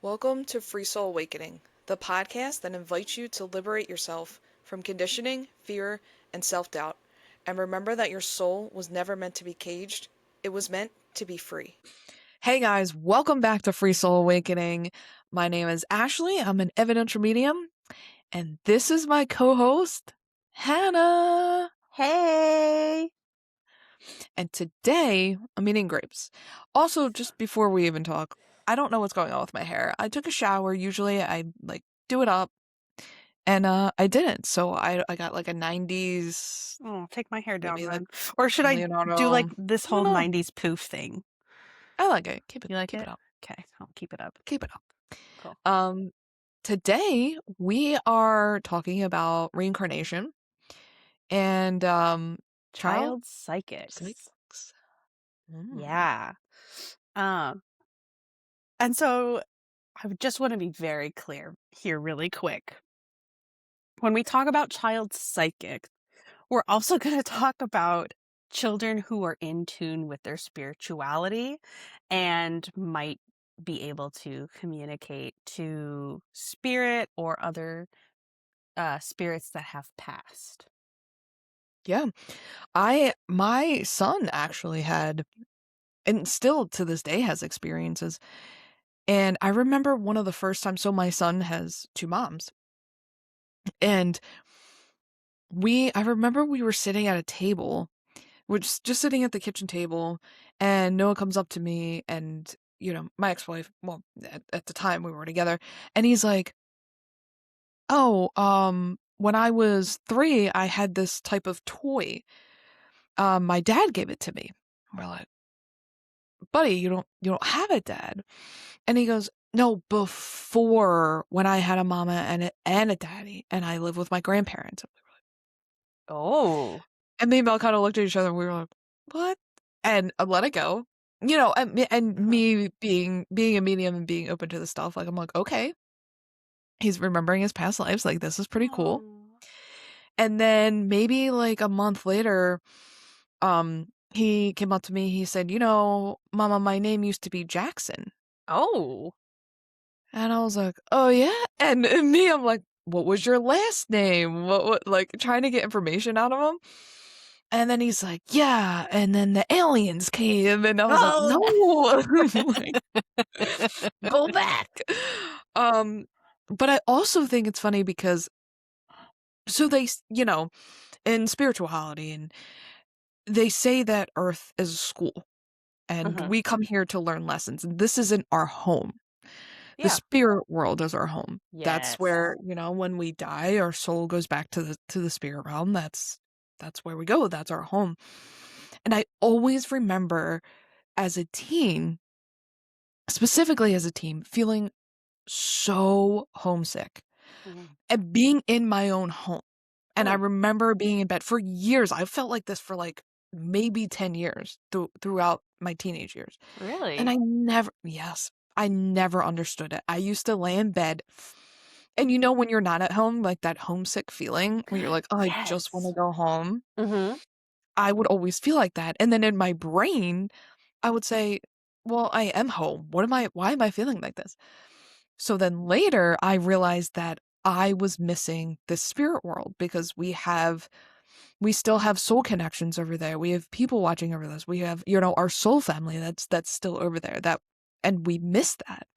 Welcome to Free Soul Awakening, the podcast that invites you to liberate yourself from conditioning, fear, and self-doubt. And remember that your soul was never meant to be caged. It was meant to be free. Hey guys, welcome back to Free Soul Awakening. My name is Ashley. I'm an evidential medium. And this is my co-host, Hannah. Hey! And today, I'm eating grapes. Also, just before we even talk, I don't know what's going on with my hair. I took a shower. Usually I do it up. And I didn't. So I got like a 90s, Oh, take my hair down maybe like then. Or should I do like Leonardo. this I whole don't know. 90s poof thing? I like it. Keep You like it it? up. Okay, I'll keep it up. Keep it up. Cool. Today we are talking about reincarnation and child Child psychics. psychics. Yeah. Um, and so I just want to be very clear here really quick. When we talk about child psychics, we're also going to talk about children who are in tune with their spirituality and might be able to communicate to spirit or other spirits that have passed. Yeah. My son actually had, and still to this day has experiences. And I remember one of the first times, so my son has two moms. And I remember we were sitting at a table, which just sitting at the kitchen table, and Noah comes up to me and, my ex-wife, well, at the time we were together, and he's like, "Oh, when I was 3, I had this type of toy. My dad gave it to me." We're like, "Buddy, you don't have a dad." And he goes, "No, before, when I had a mama and a daddy, and I live with my grandparents." Oh. And me and Mel kind of looked at each other and we were like, "What?" And I let it go. And me being a medium and being open to the stuff, like I'm like, okay, he's remembering his past lives. Like, this is pretty cool. And then maybe like a month later, he came up to me. He said, "Mama, my name used to be Jackson." Oh. And I was like, "Oh yeah." And me, I'm like, "What was your last name?" What like trying to get information out of him. And then he's like, "Yeah." And then the aliens came, and I was like, "No, like, go back." But I also think it's funny because, so in spirituality, and they say that Earth is a school, and we come here to learn lessons, and this isn't our home. The Yeah. spirit world is our home. That's Yes. where, when we die, our soul goes back to the spirit realm. That's where we go. That's our home. And I always remember as a teen, specifically as a teen, feeling so homesick and being in my own home. And I remember being in bed for years. I felt like this for like maybe 10 years throughout my teenage years. Really? And I never understood it. I used to lay in bed, and when you're not at home, like that homesick feeling where you're like, "Oh, I just want to go home." I would always feel like that. And then in my brain, I would say, "Well, I am home. Why am I feeling like this?" So then later I realized that I was missing the spirit world because we still have soul connections over there. We have people watching over us. We have, our soul family that's still over there, and we miss that.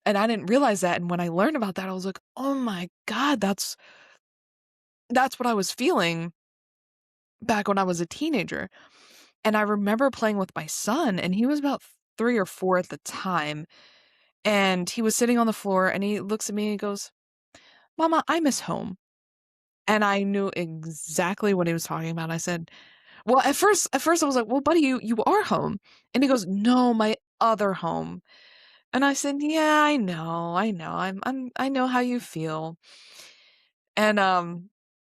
And I didn't realize that. And when I learned about that, I was like, "Oh my God, that's what I was feeling back when I was a teenager." And I remember playing with my son, and he was about 3 or 4 at the time. And he was sitting on the floor, and he looks at me and he goes, "Mama, I miss home." And I knew exactly what he was talking about. I said, well, at first I was like, "Well, buddy, you are home." And he goes, "No, my other home." And I said, "Yeah, I know. I know how you feel." And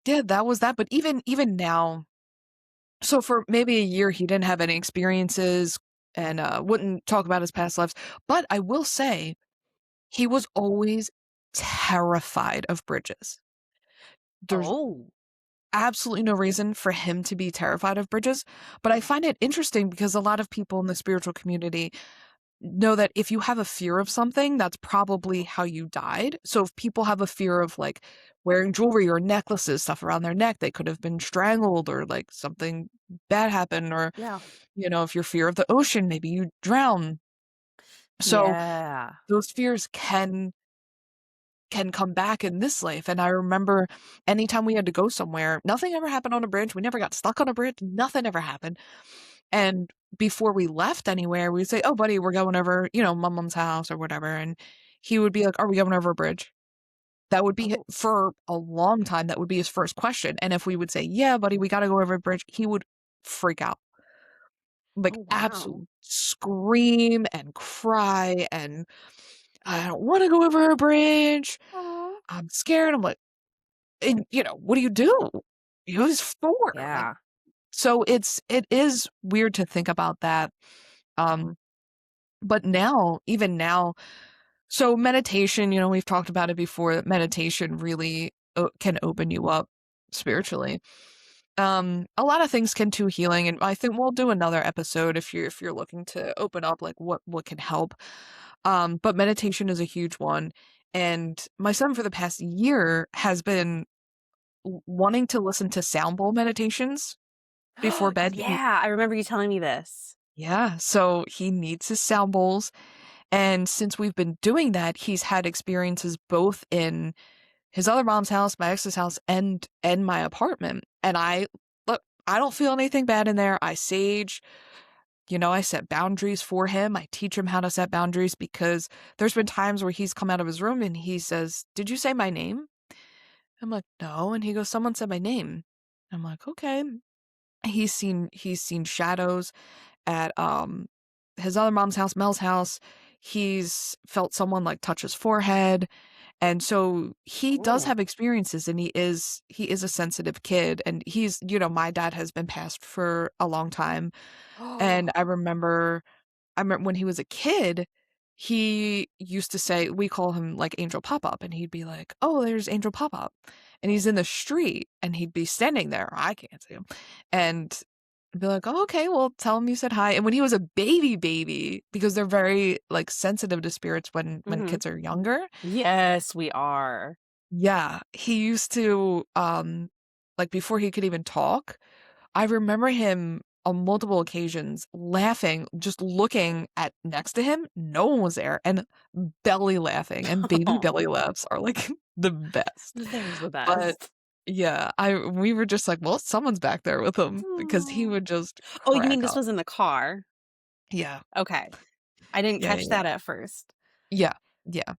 yeah, that was that. But even now, so for maybe a year he didn't have any experiences and wouldn't talk about his past lives. But I will say he was always terrified of bridges. There's absolutely no reason for him to be terrified of bridges, but I find it interesting because a lot of people in the spiritual community know that if you have a fear of something, that's probably how you died. So if people have a fear of like wearing jewelry or necklaces, stuff around their neck, they could have been strangled or like something bad happened. Or, Yeah. if you're fear of the ocean, maybe you drown. So Yeah. those fears can come back in this life. And I remember anytime we had to go somewhere, nothing ever happened on a bridge. We never got stuck on a bridge. Nothing ever happened. And before we left anywhere, we'd say, "Oh, buddy, we're going over, mom's house or whatever." And he would be like, "Are we going over a bridge?" That would be Oh. for a long time. That would be his first question. And if we would say, "Yeah, buddy, we got to go over a bridge," he would freak out, like Oh, wow. absolute scream and cry. And I don't want to go over a bridge. Aw. I'm scared. I'm like, and what do you do? He was 4. Like, Yeah. so it is weird to think about that. Um, but now, even now, so meditation, we've talked about it before, that meditation really can open you up spiritually. A lot of things can too, healing, and I think we'll do another episode if you're looking to open up, like what can help. But meditation is a huge one. And my son for the past year has been wanting to listen to sound bowl meditations before bed. Yeah, I remember you telling me this. Yeah, so he needs his sound bowls. And since we've been doing that, he's had experiences both in his other mom's house, my ex's house, and my apartment. And look, I don't feel anything bad in there. I sage, I set boundaries for him. I teach him how to set boundaries, because there's been times where he's come out of his room and he says, "Did you say my name?" I'm like, "No." And he goes, "Someone said my name." I'm like, "Okay." He's seen shadows at his other mom's house, Mel's house. He's felt someone like touch his forehead. And so he does Oh. have experiences, and he is a sensitive kid. And my dad has been passed for a long time. And I remember when he was a kid, he used to say, we call him like Angel Pop Up, and he'd be like, "Oh, there's Angel Pop Up." And he's in the street and he'd be standing there. I can't see him. And I'd be like, "Oh, okay, well, tell him you said hi." And when he was a baby, because they're very like sensitive to spirits when Mhm. kids are younger. Yes, we are. Yeah, he used to like before he could even talk, I remember him on multiple occasions laughing, just looking at next to him, no one was there, and belly laughing, and baby belly laughs are like the best. They're the But best. yeah, I we were just like, "Well, someone's back there with him," because he Aw. would just Oh, you mean crack this up. was in the car? Yeah. Okay. I didn't Yeah, yeah, catch yeah. that at first. Yeah, yeah.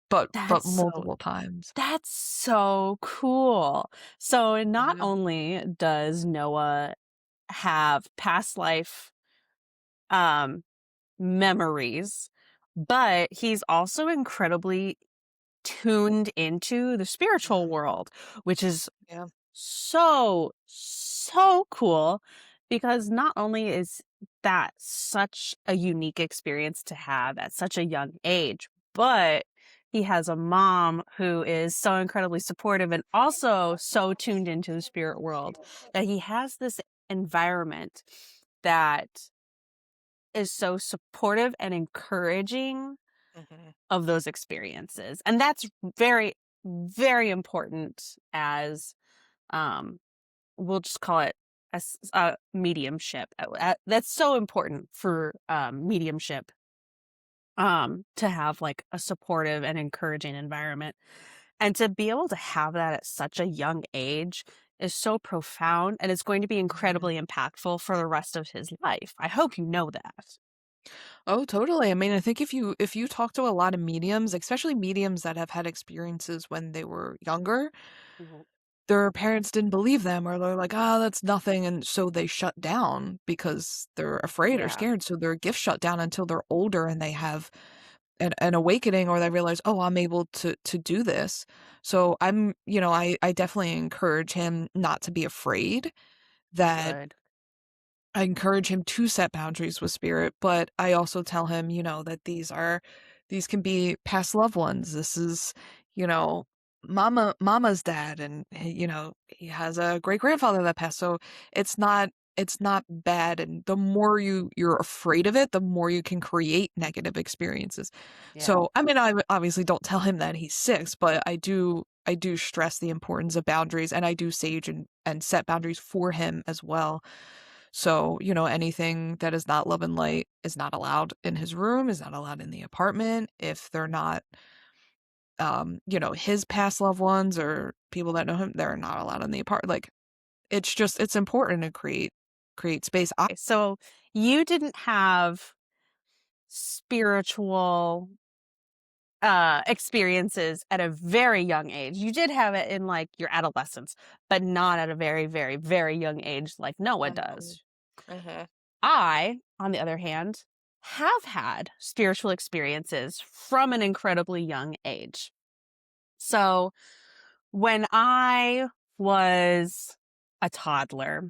But That's so multiple times. that's so cool. So not Yeah. only does Noah have past life um memories, but he's also incredibly tuned into the spiritual world, which is Yeah. so, so cool because not only is that such a unique experience to have at such a young age, but he has a mom who is so incredibly supportive and also so tuned into the spirit world that he has this environment that is so supportive and encouraging Mhm. of those experiences. And that's very, very important as um we'll just call it as mediumship. That's so important for mediumship to have like a supportive and encouraging environment. And to be able to have that at such a young age is so profound and it's going to be Mhm. incredibly impactful for the rest of his life. I hope you know that. Oh, totally. I mean, I think if you talk to a lot of mediums, especially mediums that have had experiences when they were younger, Mhm. their parents didn't believe them, or they're like, "Oh, that's nothing." And so they shut down because they're afraid or Yeah, scared. So their gifts shut down until they're older and they have an awakening, or they realize, "Oh, I'm able to do this." So I definitely encourage him not to be afraid, that good. I encourage him to set boundaries with spirit, but I also tell him, that these can be past loved ones. This is, you know, mama's dad, and he has a great grandfather that passed. So it's not it's not bad, and the more you're afraid of it, the more you can create negative experiences. Yeah. So, I mean, I obviously don't tell him that he's 6, but I do stress the importance of boundaries, and I do sage and set boundaries for him as well. So, anything that is not love and light is not allowed in his room, is not allowed in the apartment. If they're not, his past loved ones or people that know him, they're not allowed in the apartment. Like, it's important to create space. So you didn't have spiritual experiences at a very young age. You did have it in like your adolescence, but not at a very, very, very young age like Noah Mhm. does. Mhm. I, on the other hand, have had spiritual experiences from an incredibly young age. So when I was a toddler,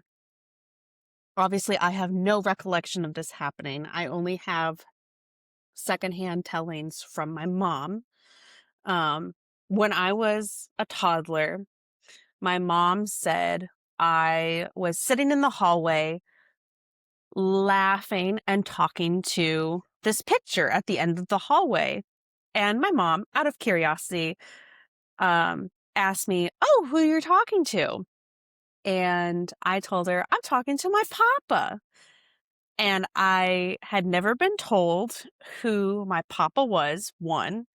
obviously I have no recollection of this happening. I only have secondhand tellings from my mom. Um, when I was a toddler, my mom said I was sitting in the hallway laughing and talking to this picture at the end of the hallway. And my mom, out of curiosity, asked me, "Oh, who you're talking to?" And I told her, "I'm talking to my papa." And I had never been told who my papa was, one.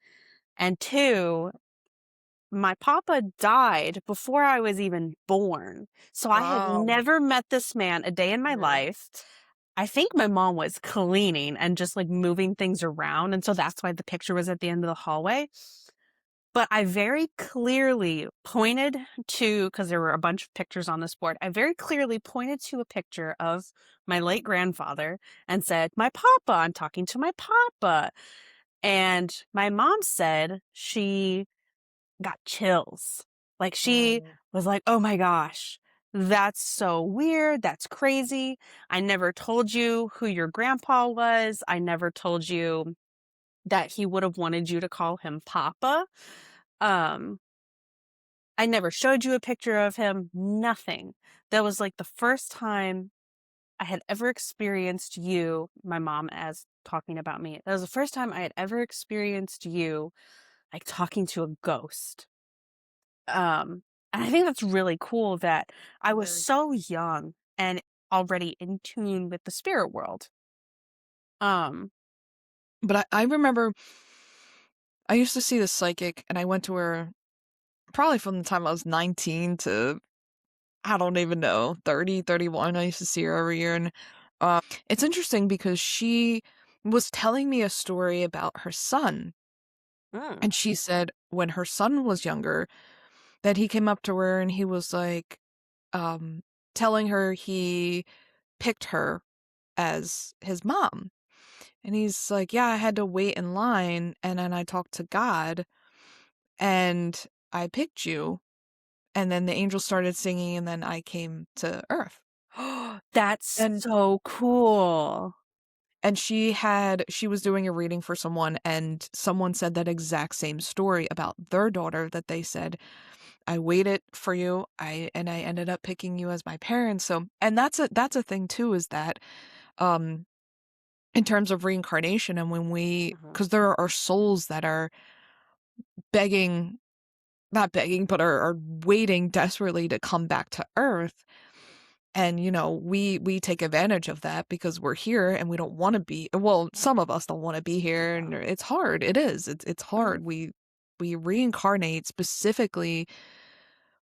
And two, my papa died before I was even born. So I had Wow. never met this man a day in my Mhm. life. I think my mom was cleaning and just like moving things around. And so that's why the picture was at the end of the hallway. But I very clearly pointed to, because there were a bunch of pictures on this board, I very clearly pointed to a picture of my late grandfather and said, "My papa, I'm talking to my papa." And my mom said she got chills. Like she Mm. was like, "Oh my gosh, that's so weird. That's crazy. I never told you who your grandpa was. I never told you that he would have wanted you to call him Papa. Um, I never showed you a picture of him, nothing." That was like the first time I had ever experienced you, my mom as talking about me. That was the first time I had ever experienced you like talking to a ghost. And I think that's really cool that I was Mhm. so young and already in tune with the spirit world. Um, But I remember I used to see this psychic, and I went to her probably from the time I was 19 to, I don't even know, 30, 31. I used to see her every year. And it's interesting because she was telling me a story about her son. mm, And she said when her son was younger, that he came up to her and he was like, um, telling her he picked her as his mom. And he's like, "Yeah, I had to wait in line, and then I talked to God, and I picked you." And then the angels started singing, and then I came to Earth. that's And so cool. she was doing a reading for someone, and someone said that exact same story about their daughter, that they said, "I waited for you, I ended up picking you as my parents." So, and that's a thing too, is that um in terms of reincarnation, and when Mhm. because there are souls that are begging, not begging, but are waiting desperately to come back to Earth. And we take advantage of that because we're here and we don't want to be, well, some of us don't want to be here, Yeah. and it's hard. It's Mhm. hard. We reincarnate specifically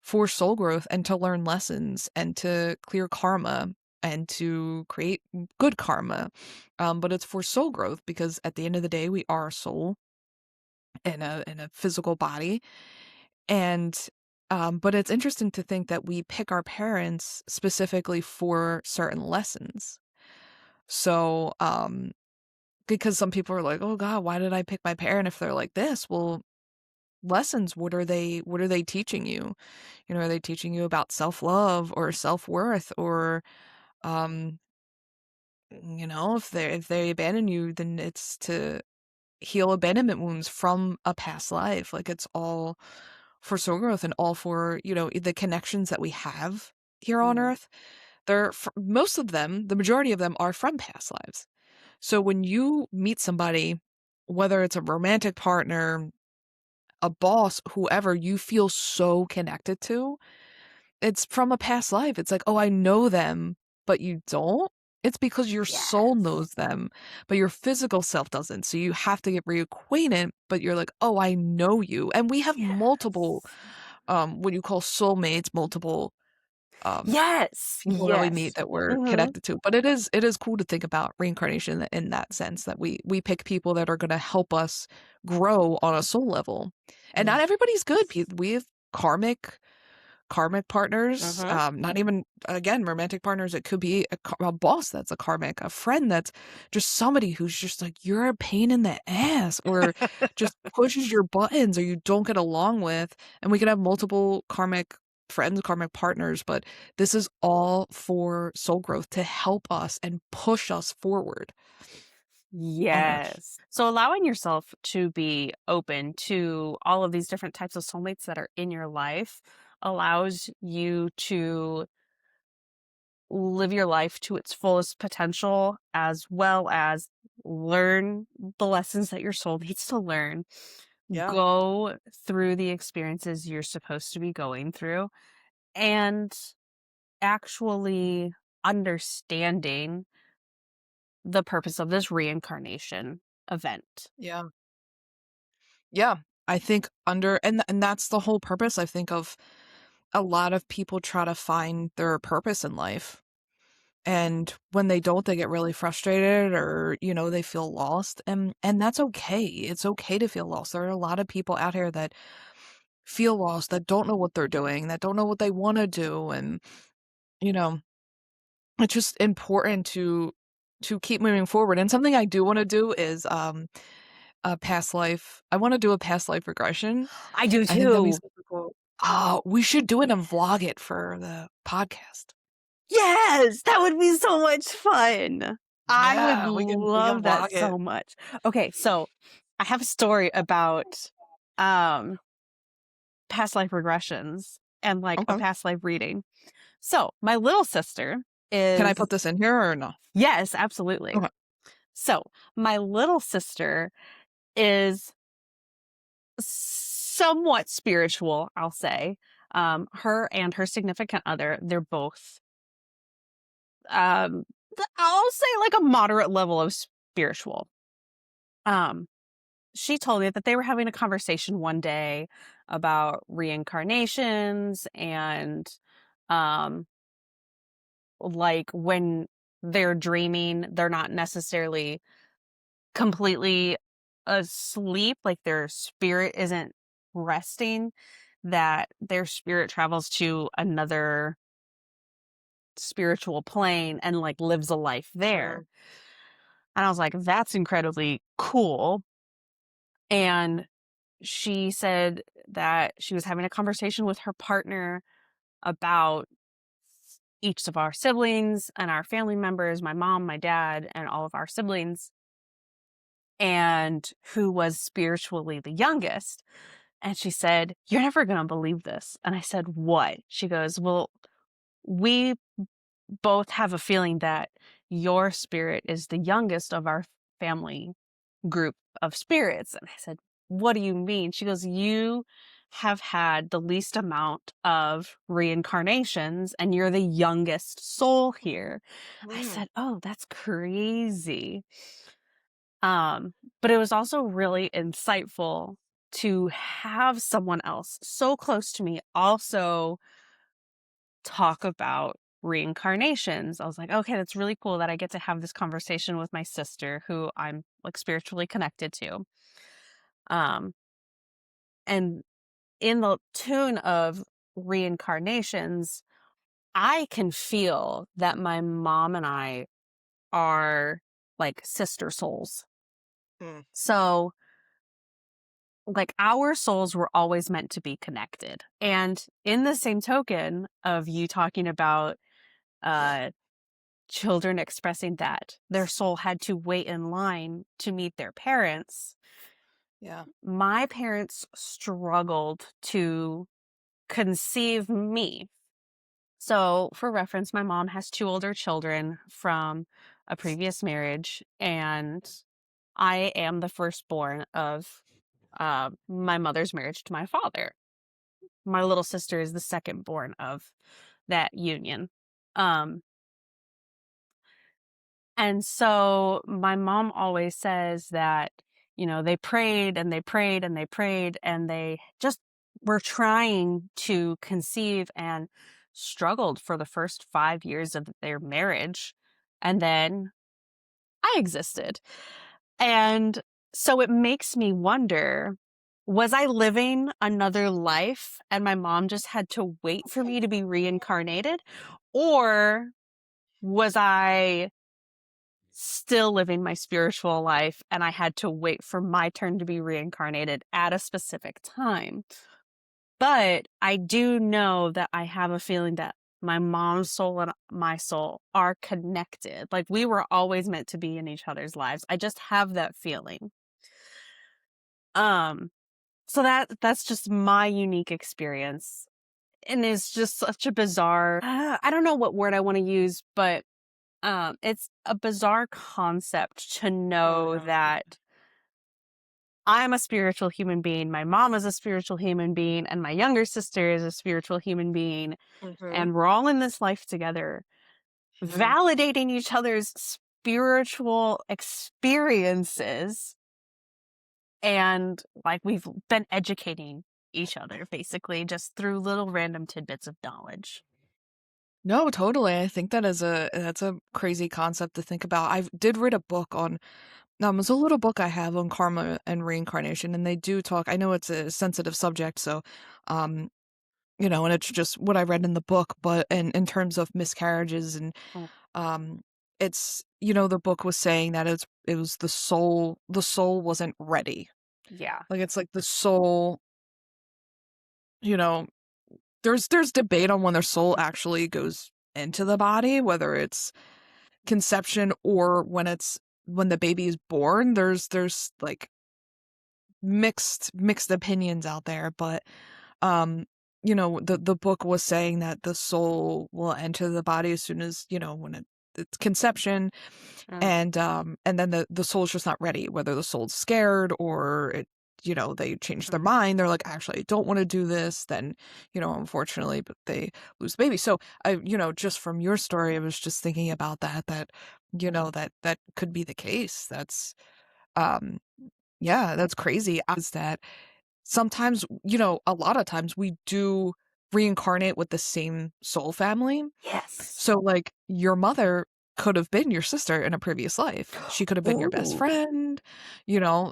for soul growth and to learn lessons and to clear karma and to create good karma. But it's for soul growth, because at the end of the day we are a soul in a physical body. And but it's interesting to think that we pick our parents specifically for certain lessons. So because some people are like, "Oh God, why did I pick my parent if they're like this?" Well, lessons, what are they teaching you? Are they teaching you about self-love or self-worth, or um if they abandon you, then it's to heal abandonment wounds from a past life. Like, it's all for soul growth and all for, the connections that we have here on Mhm. earth, most of them, the majority of them are from past lives. So when you meet somebody, whether it's a romantic partner, a boss, whoever you feel so connected to, it's from a past life. It's like, "Oh, I know them," but you don't. It's because your soul Yes. knows them, but your physical self doesn't. So you have to get reacquainted, but you're like, "Oh, I know you." And we have multiple, Yes. what you call soulmates, multiple, um, Yes. people that we meet Yes. that we're Mhm. connected to. But it is cool to think about reincarnation in that sense, that we pick people that are gonna help us grow on a soul level. And not everybody's good. Yes. We have karmic partners, Mhm. not even, again, romantic partners. It could be a boss that's a karmic, a friend that's just somebody who's just like, you're a pain in the ass, or just pushes your buttons, or you don't get along with. And we can have multiple karmic friends, karmic partners, but this is all for soul growth, to help us and push us forward on Earth. Yes. So allowing yourself to be open to all of these different types of soulmates that are in your life allows you to live your life to its fullest potential, as well as learn the lessons that your soul needs to learn, Yeah. go through the experiences you're supposed to be going through, and actually understanding the purpose of this reincarnation event. Yeah. Yeah. I think and that's the whole purpose, I think, of a lot of people try to find their purpose in life. And when they don't, they get really frustrated, or, they feel lost. And that's okay. It's okay to feel lost. There are a lot of people out here that feel lost, that don't know what they're doing, that don't know what they want to do. And, you know, it's just important to keep moving forward. And something I do want to do is a past life. I want to do a past life regression. I do I think that'd be too. super cool. Oh, we should do it and vlog it for the podcast. Yes, that would be so much fun. I would Yeah, we can love that vlog it. so much. Okay, so I have a story about um past life regressions and like a Okay. past life reading. So, my little sister Can I is put this in here or no? yes, absolutely. Okay. So, my little sister is somewhat spiritual, I'll say. Her and her significant other, they're both um I'll say like a moderate level of spiritual. Um she told me that they were having a conversation one day about reincarnations and um like when they're dreaming, they're not necessarily completely asleep, like their spirit isn't resting, that their spirit travels to another spiritual plane and like lives a life there. Sure. And I was like, that's incredibly cool. And she said that she was having a conversation with her partner about each of our siblings and our family members, my mom, my dad, and all of our siblings, and who was spiritually the youngest. And she said, "You're never going to believe this." And I said, "What?" She goes, "Well, we both have a feeling that your spirit is the youngest of our family group of spirits." And I said, "What do you mean?" She goes, "You have had the least amount of reincarnations and you're the youngest soul here." I Mm. said, "Oh, that's crazy." Um, but it was also really insightful to have someone else so close to me also talk about reincarnations. I was like, okay, that's really cool that I get to have this conversation with my sister who I'm like spiritually connected to. Um, and in the tune of reincarnations, I can feel that my mom and I are like sister souls. Mm. So, like, our souls were always meant to be connected. And in the same token of you talking about uh, children expressing that their soul had to wait in line to meet their parents, Yeah. my parents struggled to conceive me. So, for reference, my mom has 2 older children from a previous marriage, and I am the firstborn of, my mother's marriage to my father. My little sister is the second born of that union. Um, and so my mom always says that, they prayed and they prayed and they prayed and they just were trying to conceive and struggled for the first 5 years of their marriage. And then I existed. And so it makes me wonder, was I living another life and my mom just had to wait for me to be reincarnated? Or was I still living my spiritual life and I had to wait for my turn to be reincarnated at a specific time? But I do know that I have a feeling that my mom's soul and my soul are connected. Like we were always meant to be in each other's lives. I just have that feeling. Um, so that's just my unique experience. And it's just such a bizarre, I don't know what word I want to use, but it's a bizarre concept to know that I'm a spiritual human being, my mom is a spiritual human being, and my younger sister is a spiritual human being, Mhm, and we're all in this life together, mhm. validating each other's spiritual experiences, and like we've been educating each other basically just through little random tidbits of knowledge. No, totally. I think that's a crazy concept to think about. I did read a book on it's a little book I have on karma and reincarnation, and they do talk. I know it's a sensitive subject, so um, and it's just what I read in the book, but in terms of miscarriages and Mm, um it's the book was saying that it was the soul wasn't ready. yeah. Like it's like the soul, you know, there's debate on when their soul actually goes into the body, whether it's conception or when the baby is born. There's like mixed opinions out there, but um the book was saying that the soul will enter the body as soon as when it's conception, Mm, and then the soul's just not ready, whether the soul's scared or they change their mhm, mind, they're like, actually I don't want to do this, then unfortunately but they lose the baby. So I just from your story, I was just thinking about that that could be the case. That's um yeah, that's crazy. Is that sometimes, a lot of times we do reincarnate with the same soul family. yes. So, like, your mother could have been your sister in a previous life. She could have been your best Ooh. friend,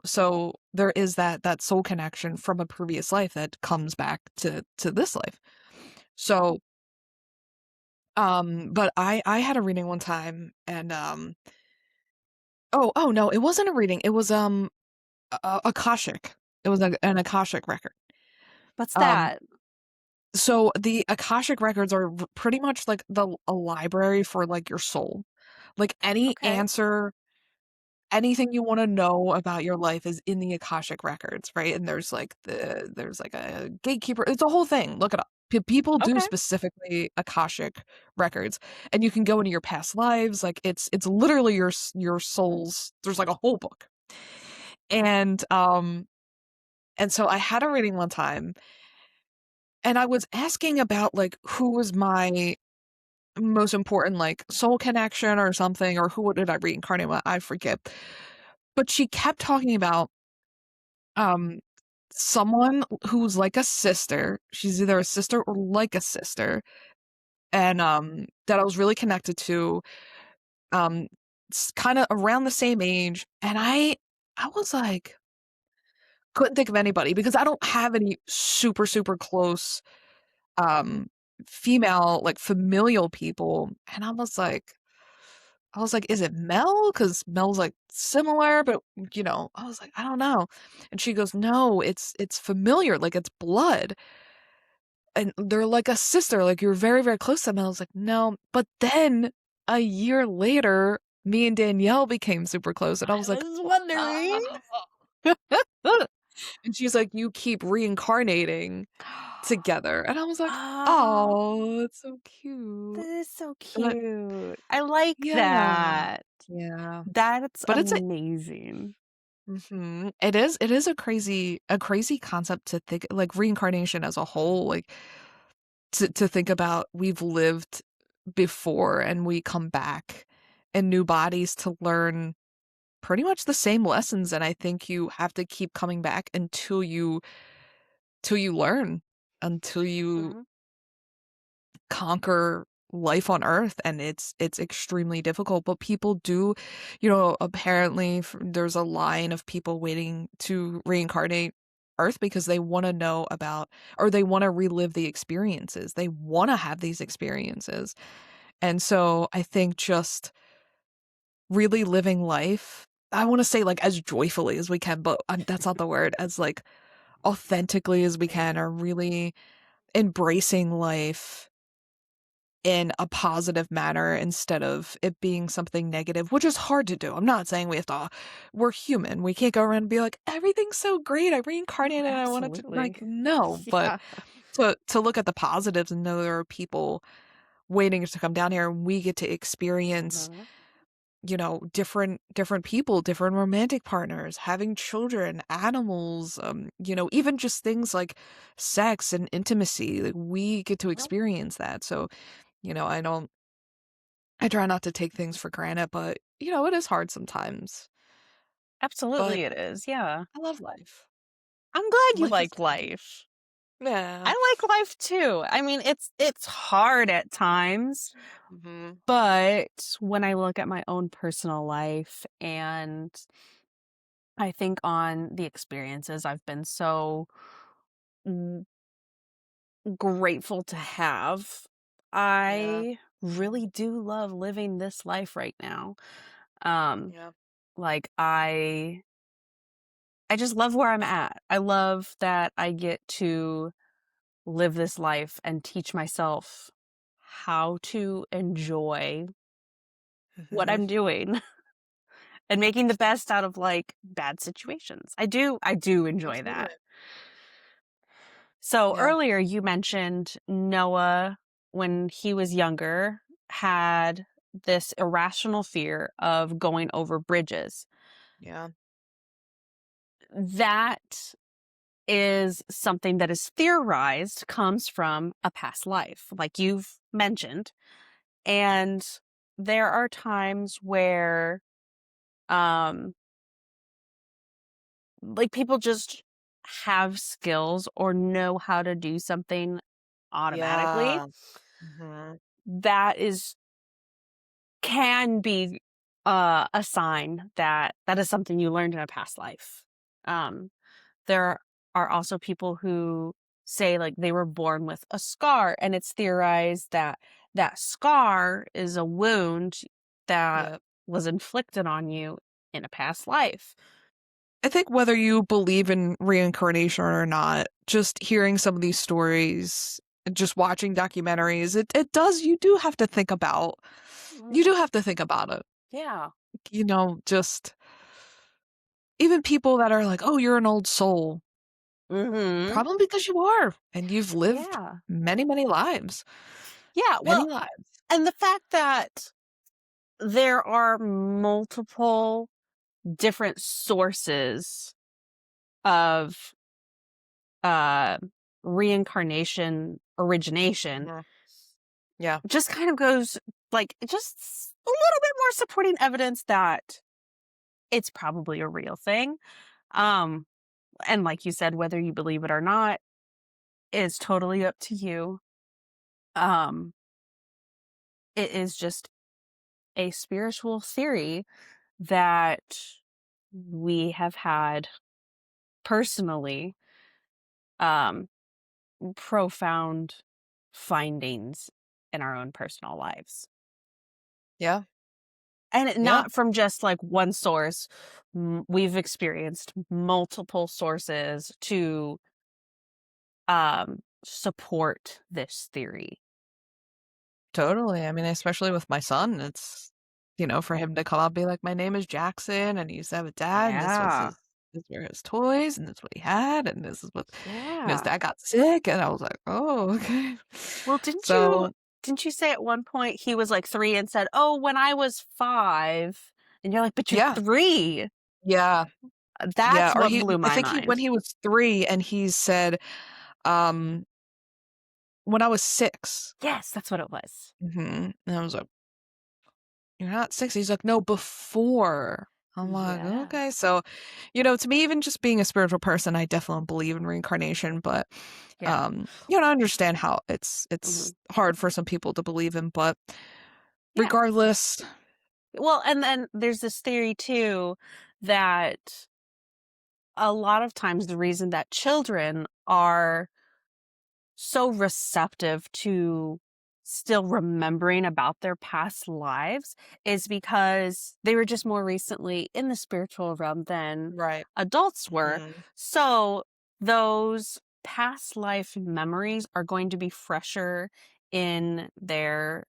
so there is that soul connection from a previous life that comes back to this life. So, but I had a reading one time, and oh no, it wasn't a reading. It was Akashic. It was an Akashic record. What's Um that? So the Akashic records are pretty much like a library for like your soul. Like any Okay. answer, anything you want to know about your life is in the Akashic records, right? And there's like a gatekeeper. It's a whole thing. Look it up. People do Okay. specifically Akashic records, and you can go into your past lives. Like it's literally your soul's. There's like a whole book, and so I had a reading one time, and I was asking about like who was my most important, like, soul connection or something, or who did I reincarnate with? I forget. But she kept talking about, um, someone who's like a sister. She's either a sister or like a sister, and, that I was really connected to, um, kinda around the same age, and I was like couldn't think of anybody because I don't have any super, super close, um, female, like, familial people, and I was like, "Is it Mel? Because Mel's, like, similar, but, I was like, "I don't know." And she goes, "No, it's familiar, like, it's blood, and they're like a sister, like, you're very, very close to them." And I was like, "No." But then, a year later, me and Danielle became super close, and I I was like, was wondering. "Ah." And she's like, "You keep reincarnating." together. And I was like, Oh, "Oh, it's so that cute." is so But cute. I like yeah. that. Yeah. That's But it's a amazing. it is a crazy concept to think like reincarnation as a whole, like to think about we've lived before and we come back in new bodies to learn pretty much the same lessons, and I think you have to keep coming back until you learn, until you Mhm. conquer life on earth, and it's extremely difficult, but people do, apparently there's a line of people waiting to reincarnate earth because they want to know about, or they want to relive the experiences, they want to have these experiences. And so I think just really living life, I want to say like as joyfully as we can, but that's not the word, as like authentically as we can, or really embracing life in a positive manner instead of it being something negative, which is hard to do. I'm not saying we have to, we're human. We can't go around and be like, everything's so great. I No, reincarnated and I wanted to, like, absolutely. no, but Yeah. to look at the positives and know there are people waiting to come down here and we get to experience, Mhm. different people, different romantic partners, having children, animals, even just things like sex and intimacy. Like we get to Yep. experience that. So, I try not to take things for granted, but it is hard sometimes. But Absolutely it is, yeah. I love life. I'm glad you Life is like fun. life. Yeah. I like life too. I mean, it's hard at times, Mhm. but when I look at my own personal life and I think on the experiences I've been so mm, grateful to have, Yeah. I really do love living this life right now. Um, Yeah. like I just love where I'm at. I love that I get to live this life and teach myself how to enjoy what Mhm. I'm doing and making the best out of like bad situations. I do enjoy Absolutely. that. So Yeah. earlier you mentioned Noah when he was younger had this irrational fear of going over bridges. Yeah. That is something that is theorized comes from a past life, like you've mentioned. And there are times where um like people just have skills or know how to do something automatically Yeah. Mhm. that is can be a sign that that is something you learned in a past life. Um there are also people who say like they were born with a scar and it's theorized that that scar is a wound that Yep. was inflicted on you in a past life. I think whether you believe in reincarnation or not, just hearing some of these stories, just watching documentaries, you do have to think about, Mm, you do have to think about it. yeah. Just even people that are like, "Oh, you're an old soul." Mhm. Probably because you are, and you've lived Yeah. many, many lives. Yeah, Many well, lives. and the fact that there are multiple different sources of uh reincarnation origination Mhm. Yeah, just kind of goes like just a little bit more supporting evidence that it's probably a real thing. Um and like you said, whether you believe it or not is totally up to you. Um it is just a spiritual theory that we have had personally um profound findings in our own personal lives. yeah, And yeah, not from just like one source. We've experienced multiple sources to support this theory. totally. I mean, especially with my son, it's, for him to come up and be like, "My name is Jackson," and he used to have a dad, and this was Yeah. his these were his toys, and this is what he had, and this is what his Yeah. dad got sick, and I was like, "Oh, okay." Well, So, didn't you say at one point he was, like, 3 and said, "Oh, when I was 5," and you're like, "But you're yeah, 3." yeah, yeah, That's or what he blew I my think he when mind. he was 3 and he said, um, "When I was 6." Yes, that's what it was. Mhm, and I was like, "You're not 6." He's like, "No, before." I'm like, Yeah. "Okay." So, to me, even just being a spiritual person, I definitely believe in reincarnation, but, Yeah. I understand how it's Mhm. hard for some people to believe in, but Yeah. regardless. Well, and then there's this theory too that a lot of times the reason that children are so receptive to still remembering about their past lives is because they were just more recently in the spiritual realm than Right. adults were. Mhm. So those past life memories are going to be fresher in their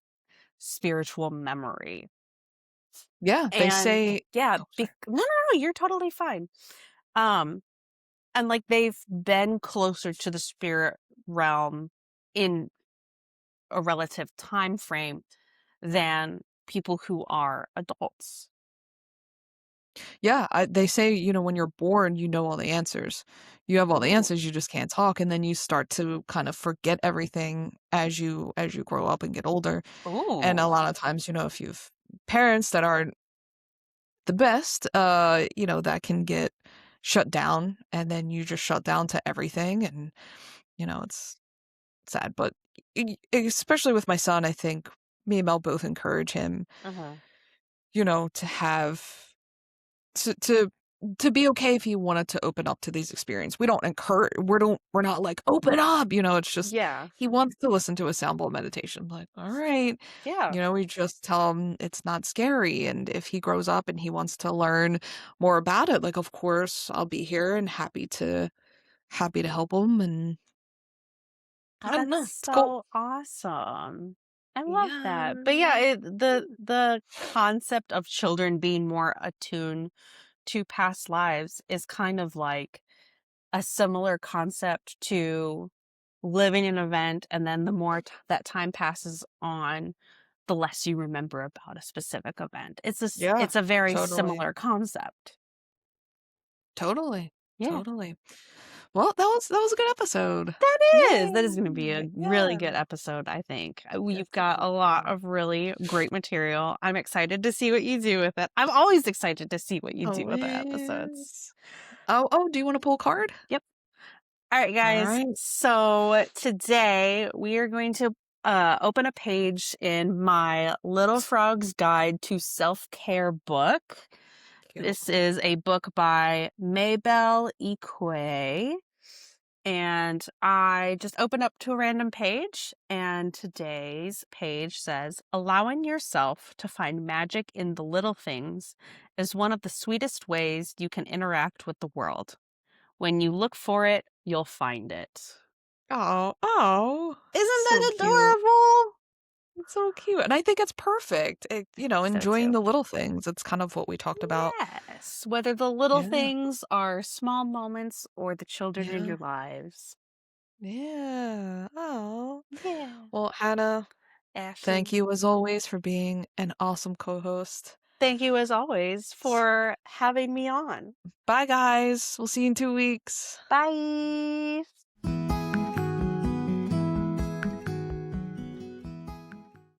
spiritual memory. Yeah, they And say yeah, oh, sorry. no, no, no, you're totally fine. Um, and like they've been closer to the spirit realm in a relative time frame than people who are adults. Yeah, they say, when you're born, you know all the answers. You have all the Ooh. answers, you just can't talk, and then you start to kind of forget everything as you grow up and get older. And a Ooh. lot of times, if you've parents that aren't the best, that can get shut down, and then you just shut down to everything, and, it's sad. But especially with my son, I think me and Mel both encourage him, Uh-huh. to have to to to be okay if he wanted to open up to these experiences. We don't encourage we're not like, "Open up," it's just Yeah. he wants to listen to a sound bowl meditation. Like, "All right." Yeah. We just tell him it's not scary, and if he grows up and he wants to learn more about it, like, of course, I'll be here and happy to help him, and I don't That's know. It's cool. so awesome. I love that. But yeah, Yeah. the concept of children being more attuned to past lives is kind of like a similar concept to living an event, and then the more that time passes on, the less you remember about a specific event. Yeah. It's a very Totally. similar concept. Totally. Yeah. Totally. Well, that was a good episode. That is gonna be a Yay. really Yeah. good episode, I think. Yes, We've it got will a lot be. of really great material. I'm excited to see what you do with it. I'm always excited to see what you do with the episodes. Always. Oh, do you wanna pull a card? Yep. All right, guys. Alright. So today we are going to open a page in my Little Frog's Guide to Self-Care book. Cute. This is a book by Maybelle Equay. And I just opened up to a random page, and today's page says, "Allowing yourself to find magic in the little things is one of the sweetest ways you can interact with the world. When you look for it, you'll find it." Oh, Isn't so that cute. adorable? It's so cute, and I think it's perfect. I think so Enjoying too. the little things. It's kind of what we talked about. Yes, whether the little Yeah. things are small moments or the children in Yeah. your lives. Yeah. Oh. Yeah. Well, Hannah, thank Ashley, you as always for being an awesome co-host. thank you as always for having me on. Bye, guys. We'll see you in 2 weeks. Bye.